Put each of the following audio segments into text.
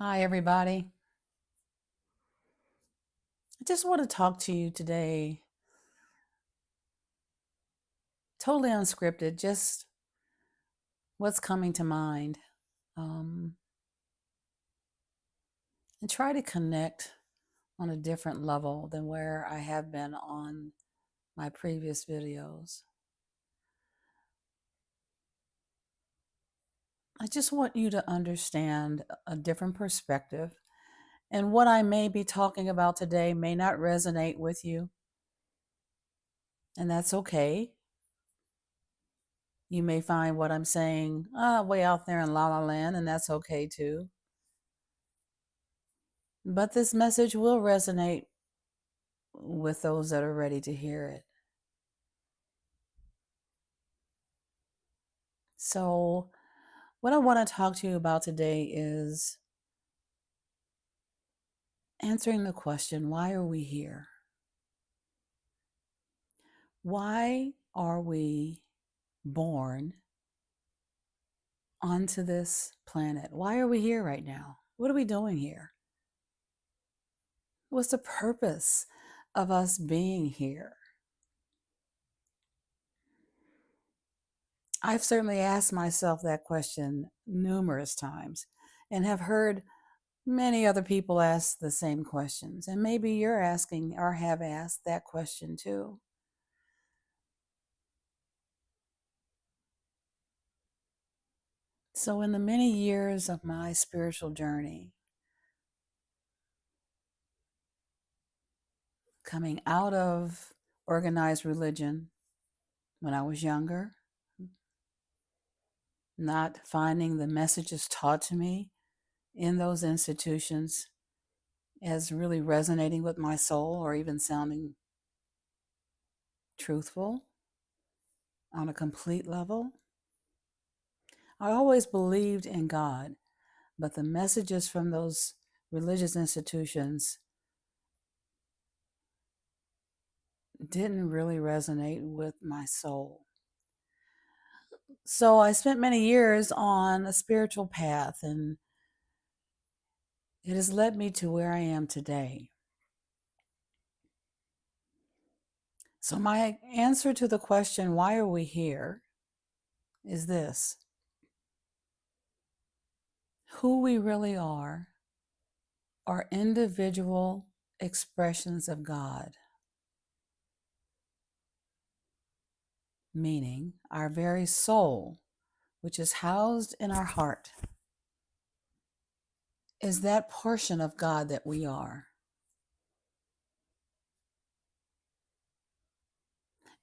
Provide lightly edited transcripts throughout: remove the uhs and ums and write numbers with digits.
Hi, everybody. I just want to talk to you today, totally unscripted, just what's coming to mind, um, and try to connect on a different level than where I have been on my previous videos. I just want you to understand a different perspective, and what I may be talking about today may not resonate with you, and that's okay. You may find what I'm saying way out there in la la land, and that's okay too. But this message will resonate with those that are ready to hear it. So, what I want to talk to you about today is answering the question, why are we here? Why are we born onto this planet? Why are we here right now? What are we doing here? What's the purpose of us being here? I've certainly asked myself that question numerous times and have heard many other people ask the same questions. And maybe you're asking or have asked that question too. So, in the many years of my spiritual journey, coming out of organized religion when I was younger, not finding the messages taught to me in those institutions as really resonating with my soul or even sounding truthful on a complete level, I always believed in God, but the messages from those religious institutions didn't really resonate with my soul. So I spent many years on a spiritual path, and it has led me to where I am today. So, my answer to the question, why are we here, is this: who we really are individual expressions of God, meaning our very soul, which is housed in our heart, is that portion of God that we are.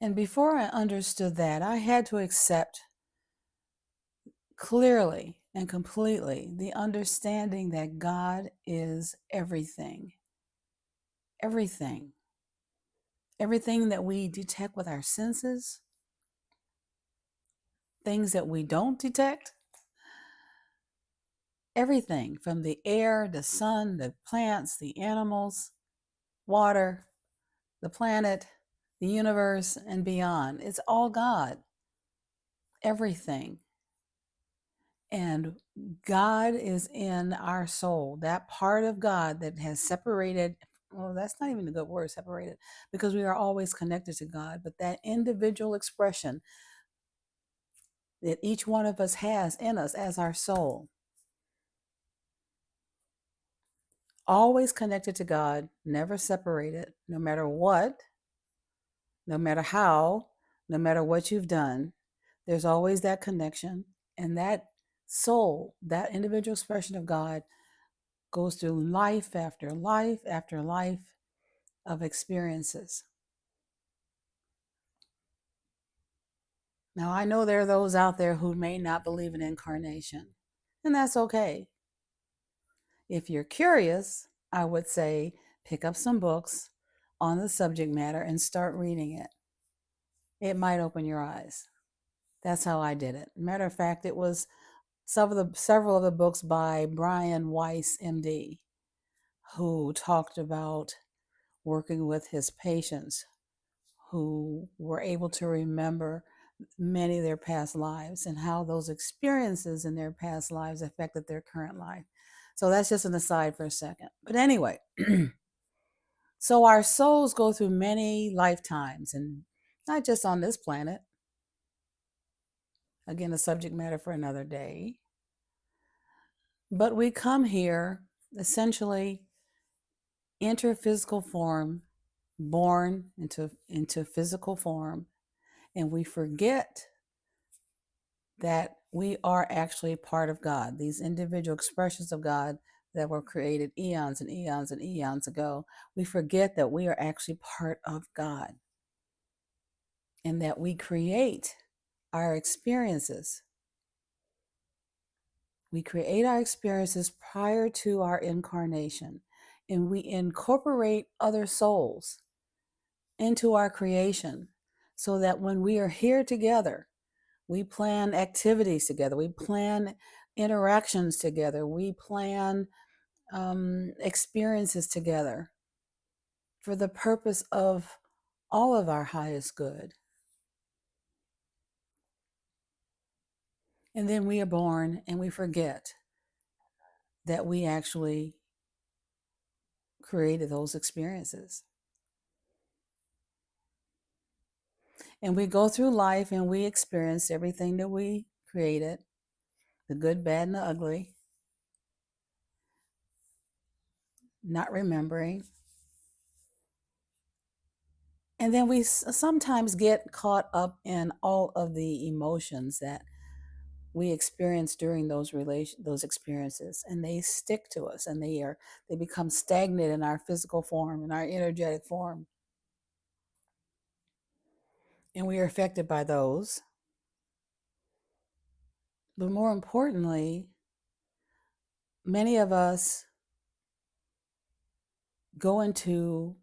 And before I understood that, I had to accept clearly and completely the understanding that God is everything. Everything. Everything that we detect with our senses, things that we don't detect, everything from the air, the sun, the plants, the animals, water, the planet, the universe, and beyond. It's all God. Everything. And God is in our soul, that part of God that has separated. Well, that's not even a good word, separated, because we are always connected to God. But that individual expression that each one of us has in us as our soul, always connected to God, never separated, no matter what, no matter how, no matter what you've done, there's always that connection. And that soul, that individual expression of God, goes through life after life after life of experiences. Now, I know there are those out there who may not believe in incarnation, and that's okay. If you're curious, I would say pick up some books on the subject matter and start reading it. It might open your eyes. That's how I did it. Matter of fact, it was several of the books by Brian Weiss, MD, who talked about working with his patients who were able to remember many of their past lives and how those experiences in their past lives affected their current life. So that's just an aside for a second. But anyway, so our souls go through many lifetimes, and not just on this planet. Again, a subject matter for another day. But we come here essentially enter physical form, born into physical form, and we forget that we are actually part of God. These individual expressions of God that were created eons and eons and eons ago, we forget that we are actually part of God and that we create our experiences. We create our experiences prior to our incarnation, and we incorporate other souls into our creation so that when we are here together, we plan activities together, we plan interactions together, we plan experiences together for the purpose of all of our highest good. And then we are born and we forget that we actually created those experiences. And we go through life and we experience everything that we created, the good, bad, and the ugly, not remembering. And then we sometimes get caught up in all of the emotions that we experience during those experiences, and they stick to us, and they become stagnant in our physical form, in our energetic form, and we are affected by those. But more importantly, many of us go into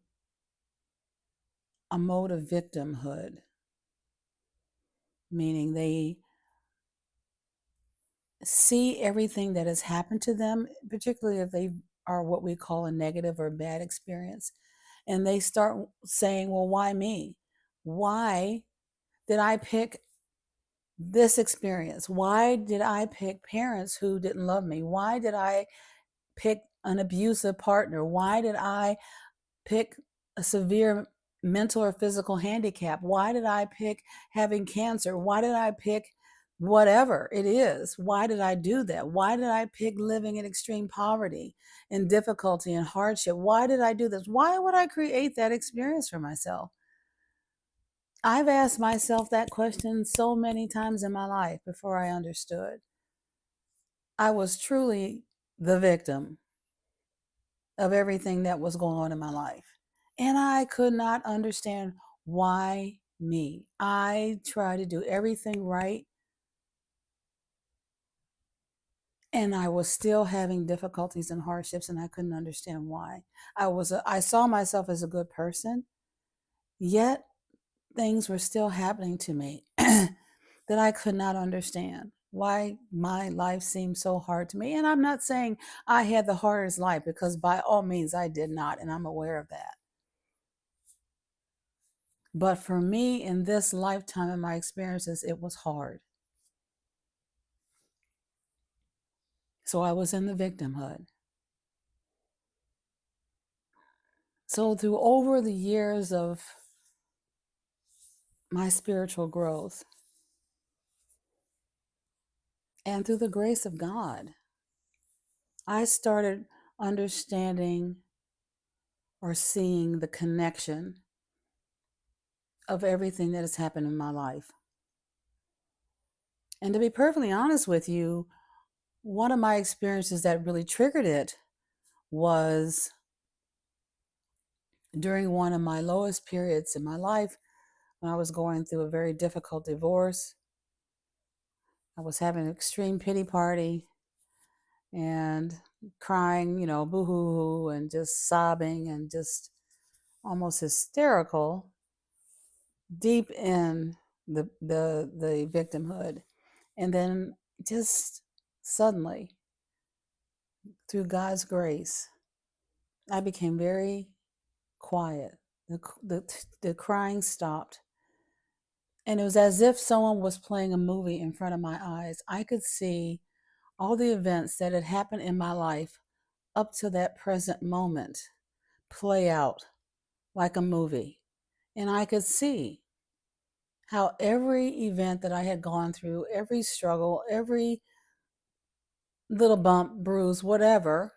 a mode of victimhood, meaning they see everything that has happened to them, particularly if they are what we call a negative or bad experience. And they start saying, well, why me? Why did I pick this experience? Why did I pick parents who didn't love me? Why did I pick an abusive partner? Why did I pick a severe mental or physical handicap? Why did I pick having cancer? Why did I pick whatever it is? Why did I do that? Why did I pick living in extreme poverty and difficulty and hardship? Why did I do this? Why would I create that experience for myself? I've asked myself that question so many times in my life before I understood. I was truly the victim of everything that was going on in my life. And I could not understand why me. I tried to do everything right, and I was still having difficulties and hardships, and I couldn't understand why. I saw myself as a good person, yet things were still happening to me that I could not understand. Why my life seemed so hard to me. And I'm not saying I had the hardest life, because by all means I did not, and I'm aware of that. But for me, in this lifetime and my experiences, it was hard. So I was in the victimhood. So through over the years of my spiritual growth and through the grace of God, I started understanding or seeing the connection of everything that has happened in my life. And to be perfectly honest with you, one of my experiences that really triggered it was during one of my lowest periods in my life, when I was going through a very difficult divorce. I was having an extreme pity party and crying, boo hoo hoo, and just sobbing and just almost hysterical, deep in the victimhood. And then just suddenly, through God's grace, I became very quiet. The crying stopped. And it was as if someone was playing a movie in front of my eyes. I could see all the events that had happened in my life up to that present moment play out like a movie. And I could see how every event that I had gone through, every struggle, every little bump, bruise, whatever,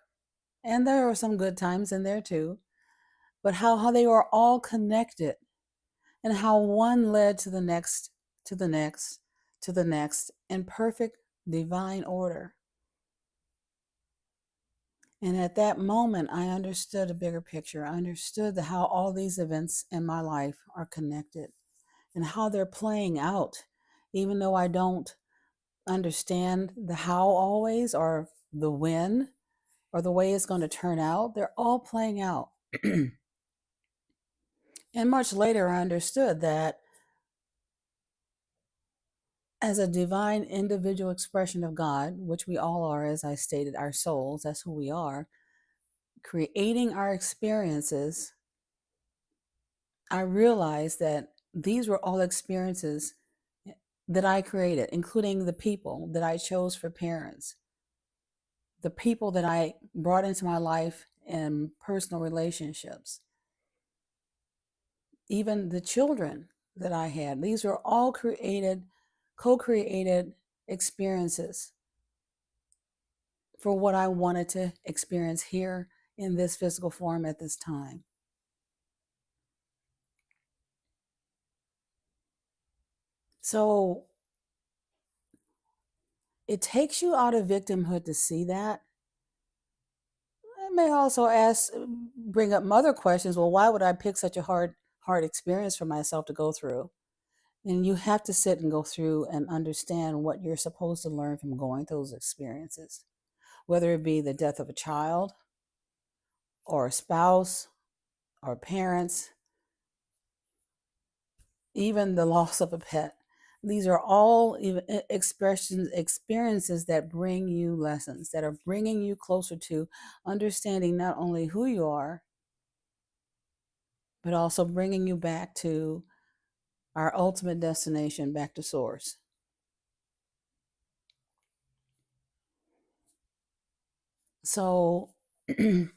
and there were some good times in there too, but how they were all connected and how one led to the next, to the next, to the next in perfect divine order. And at that moment, I understood a bigger picture. I understood how all these events in my life are connected and how they're playing out, even though I don't understand the how always or the when or the way it's going to turn out. They're all playing out. And much later, I understood that as a divine individual expression of God, which we all are, as I stated, our souls, that's who we are, creating our experiences, I realized that these were all experiences that I created, including the people that I chose for parents, the people that I brought into my life in personal relationships, even the children that I had. These were all co-created experiences for what I wanted to experience here in this physical form at this time. So it takes you out of victimhood to see that. I may also bring up other questions. Well, why would I pick such a hard experience for myself to go through? And you have to sit and go through and understand what you're supposed to learn from going through those experiences, whether it be the death of a child or a spouse or parents, even the loss of a pet. These are all experiences that bring you lessons, that are bringing you closer to understanding not only who you are, but also bringing you back to our ultimate destination, back to source. So, if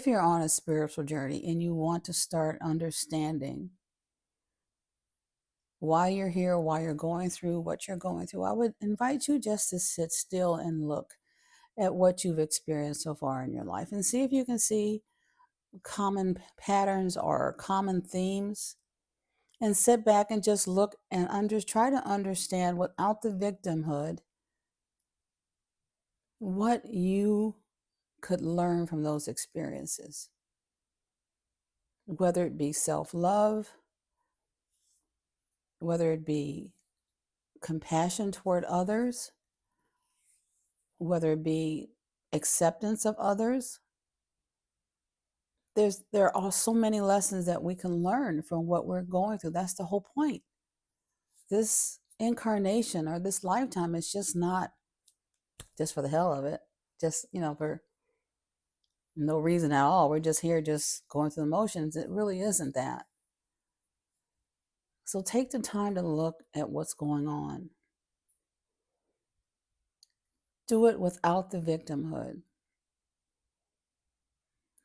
you're on a spiritual journey and you want to start understanding why you're here, why you're going through what you're going through, I would invite you just to sit still and look at what you've experienced so far in your life and see if you can see common patterns or common themes, and sit back and just look and try to understand without the victimhood what you could learn from those experiences, whether it be self-love, whether it be compassion toward others, whether it be acceptance of others. There are so many lessons that we can learn from what we're going through. That's the whole point. This incarnation or this lifetime is just not just for the hell of it, just, for no reason at all. We're just here, just going through the motions. It really isn't that. So take the time to look at what's going on. Do it without the victimhood.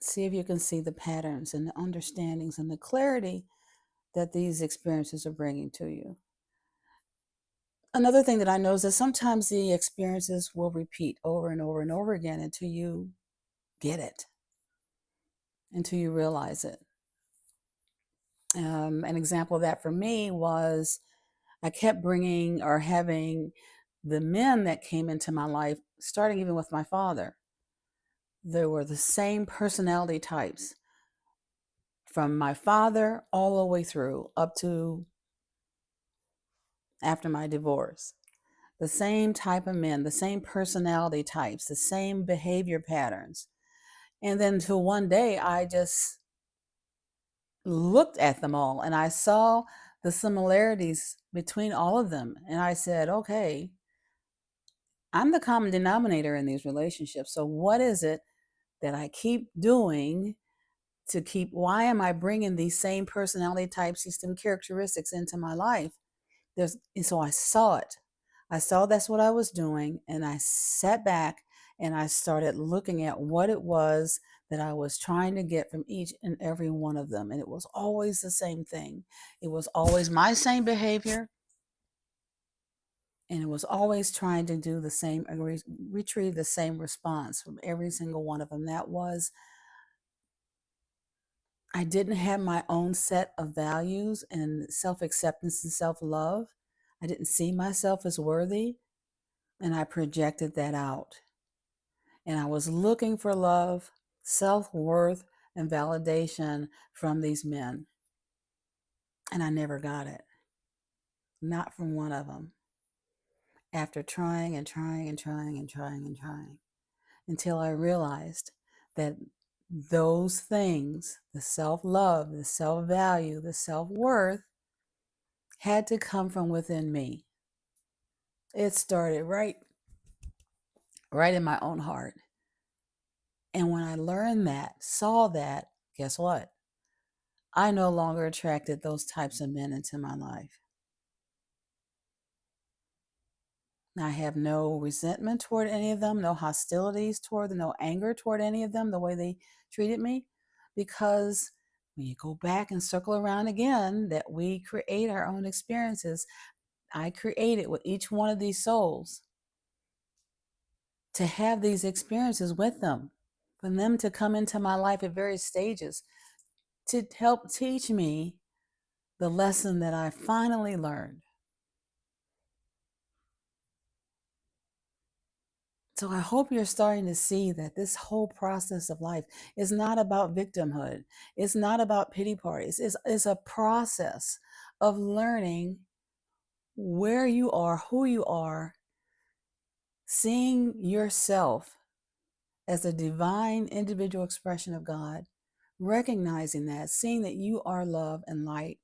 See if you can see the patterns and the understandings and the clarity that these experiences are bringing to you. Another thing that I know is that sometimes the experiences will repeat over and over and over again until you get it, until you realize it. An example of that for me was I kept bringing or having the men that came into my life, starting even with my father. They were the same personality types from my father all the way through up to after my divorce. The same type of men, the same personality types, the same behavior patterns. And then till one day, I just looked at them all and I saw the similarities between all of them. And I said, okay, I'm the common denominator in these relationships. So what is it that I keep doing why am I bringing these same personality types, these same characteristics into my life? So I saw it. I saw that's what I was doing, and I sat back and I started looking at what it was that I was trying to get from each and every one of them. And it was always the same thing. It was always my same behavior, and it was always trying to do the same, retrieve the same response from every single one of them. That was, I didn't have my own set of values and self acceptance and self love. I didn't see myself as worthy, and I projected that out. And I was looking for love, self worth, and validation from these men. And I never got it, not from one of them. After trying and trying and trying and trying and trying, until I realized that those things, the self love, the self value, the self worth, had to come from within me. It started right in my own heart. And when I learned that, saw that, guess what? I no longer attracted those types of men into my life. I have no resentment toward any of them, no hostilities toward them, no anger toward any of them, the way they treated me. Because when you go back and circle around again, that we create our own experiences. I created with each one of these souls to have these experiences with them, for them to come into my life at various stages to help teach me the lesson that I finally learned. So I hope you're starting to see that this whole process of life is not about victimhood. It's not about pity parties. It's a process of learning where you are, who you are, seeing yourself as a divine individual expression of God, recognizing that, seeing that you are love and light,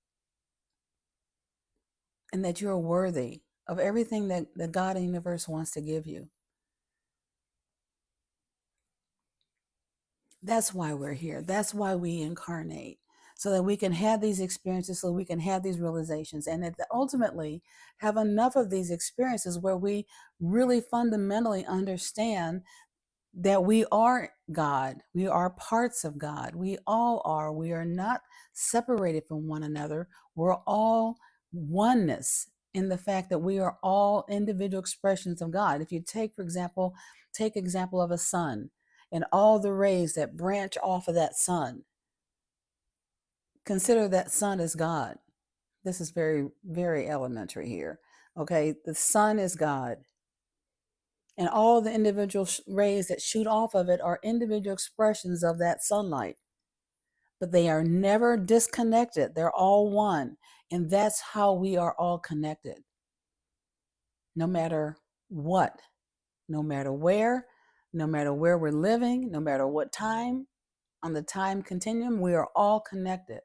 and that you're worthy of everything that the God and universe wants to give you. That's why we're here. That's why we incarnate, so that we can have these experiences, so we can have these realizations, and ultimately have enough of these experiences where we really fundamentally understand that we are God. We are parts of God. We all are. We are not separated from one another. We're all oneness in the fact that we are all individual expressions of God. If you take, for example, example of a sun and all the rays that branch off of that sun, consider that sun as God. This is very, very elementary here. Okay, the sun is God. And all the individual rays that shoot off of it are individual expressions of that sunlight. But they are never disconnected. They're all one. And that's how we are all connected. No matter what, no matter where we're living, no matter what time on the time continuum, we are all connected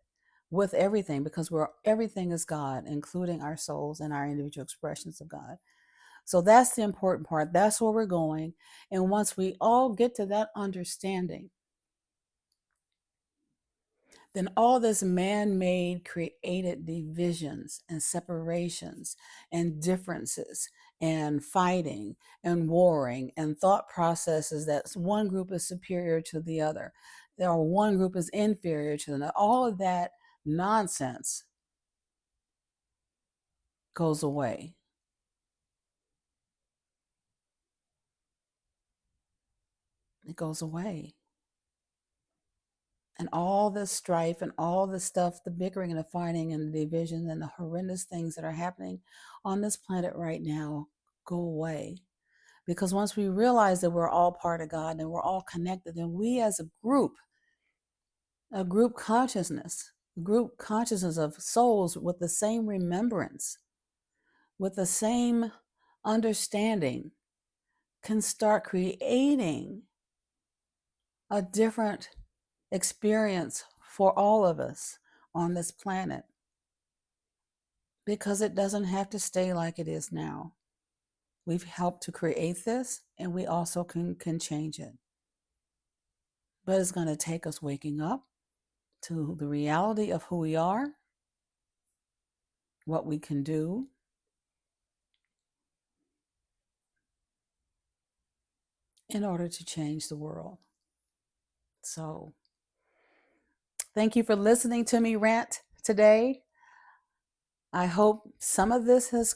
with everything, because everything is God, including our souls and our individual expressions of God. So that's the important part. That's where we're going. And once we all get to that understanding, then all this man-made created divisions and separations and differences and fighting and warring and thought processes that one group is superior to the other, or one group is inferior to another, all of that nonsense goes away. It goes away. And all the strife and all the stuff, the bickering and the fighting and the division and the horrendous things that are happening on this planet right now go away. Because once we realize that we're all part of God and we're all connected, then we as a group consciousness, of souls with the same remembrance, with the same understanding, can start creating a different experience for all of us on this planet, because it doesn't have to stay like it is now. We've helped to create this, and we also can change it. But it's going to take us waking up to the reality of who we are, what we can do, in order to change the world. So, thank you for listening to me rant today. I hope some of this has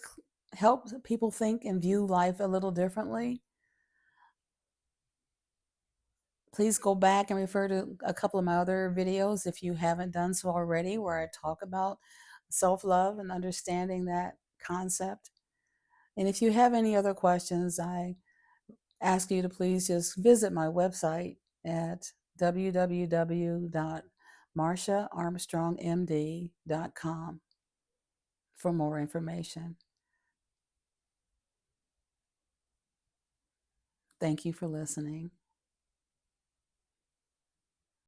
helped people think and view life a little differently. Please go back and refer to a couple of my other videos if you haven't done so already, where I talk about self-love and understanding that concept. And if you have any other questions, I ask you to please just visit my website at www.marshaarmstrongmd.com for more information. Thank you for listening.